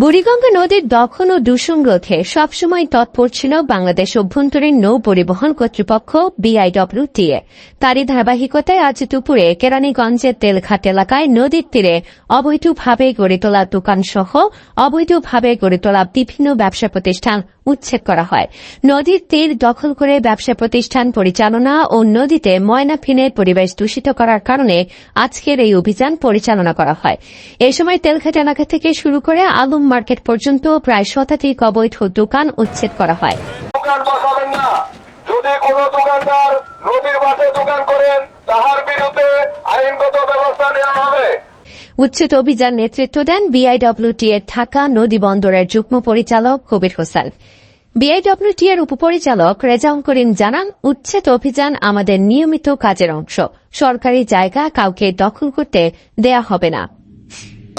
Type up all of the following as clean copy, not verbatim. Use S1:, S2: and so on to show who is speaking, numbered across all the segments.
S1: বুড়িগঙ্গা নদীর দখল ও দূষণ রোধে সবসময় তৎপর ছিল বাংলাদেশ অভ্যন্তরীণ নৌ পরিবহন কর্তৃপক্ষ বিআইডব্লিউটিএ। তারই ধারাবাহিকতায় আজ দুপুরে কেরানীগঞ্জের তেলঘাট এলাকায় নদীর তীরে অবৈধভাবে গড়ে তোলা দোকানসহ অবৈধভাবে গড়ে তোলা বিভিন্ন ব্যবসা প্রতিষ্ঠান উচ্ছেদ করা হয়। নদীর তীর দখল করে ব্যবসা প্রতিষ্ঠান পরিচালনা ও নদীতে ময়লা ফেলে পরিবেশ দূষিত করার কারণে আজকের এই অভিযান পরিচালনা করা হয়। এ সময় তেলঘাট এলাকা থেকে শুরু করে আলম মার্কেট পর্যন্ত প্রায় শতাধিক অবৈধ দোকান উচ্ছেদ করা হয়।
S2: দোকান বসাবেন না। যদি কোনো দোকানদার নদীর পাশে দোকান করেন তাহার বিরুদ্ধে আইনগত ব্যবস্থা নেওয়া হবে।
S1: উচ্ছেদ অভিযান নেতৃত্ব দেন বিআইডব্লিউটি এর ঢাকা নদী বন্দরের যুগ্ম পরিচালক কবির হোসেন। বিআইডব্লিউটি এর উপপরিচালক রেজাউল করিম জানান, উচ্ছেদ অভিযান আমাদের নিয়মিত কাজের অংশ। সরকারি জায়গা কাউকে দখল করতে দেয়া হবে না।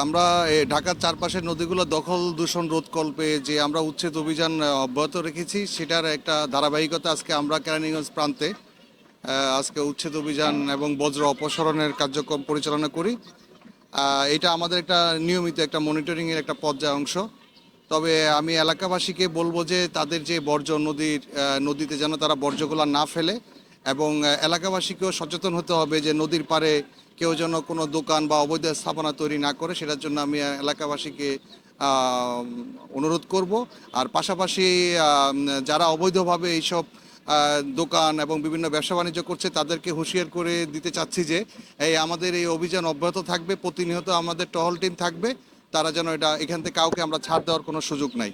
S3: আমরা ঢাকার চারপাশের নদীগুলো দখল দূষণ রোধকল্পে যে আমরা উচ্ছেদ অভিযান অব্যাহত রেখেছি, সেটার একটা ধারাবাহিকতা আজকে আমরা কেরানীগঞ্জ প্রান্তে আজকে উচ্ছেদ অভিযান এবং বজ্র অপসারণের কার্যক্রম পরিচালনা করি। এটা আমাদের একটা নিয়মিত একটা মনিটরিংয়ের একটা পর্যায় অংশ। তবে আমি এলাকাবাসীকে বলবো যে তাদের যে বর্জ্য নদীতে যেন তারা বর্জ্যগুলো না ফেলে, এবং এলাকাবাসীকেও সচেতন হতে হবে যে নদীর পাড়ে কেউ যেন কোনো দোকান বা অবৈধ স্থাপনা তৈরি না করে। সেটার জন্য আমি এলাকাবাসীকে অনুরোধ করব। আর পাশাপাশি যারা অবৈধভাবে এইসব দোকান এবং বিভিন্ন ব্যবসা বাণিজ্য করছে তাদেরকে হুঁশিয়ার করে দিতে চাচ্ছি যে আমাদের এই অভিযান অব্যাহত থাকবে। প্রতিনিয়ত আমাদের টহল টিম থাকবে। তারা যেন এখান থেকে কাউকে আমরা ছাড় দেওয়ার কোনো সুযোগ নাই।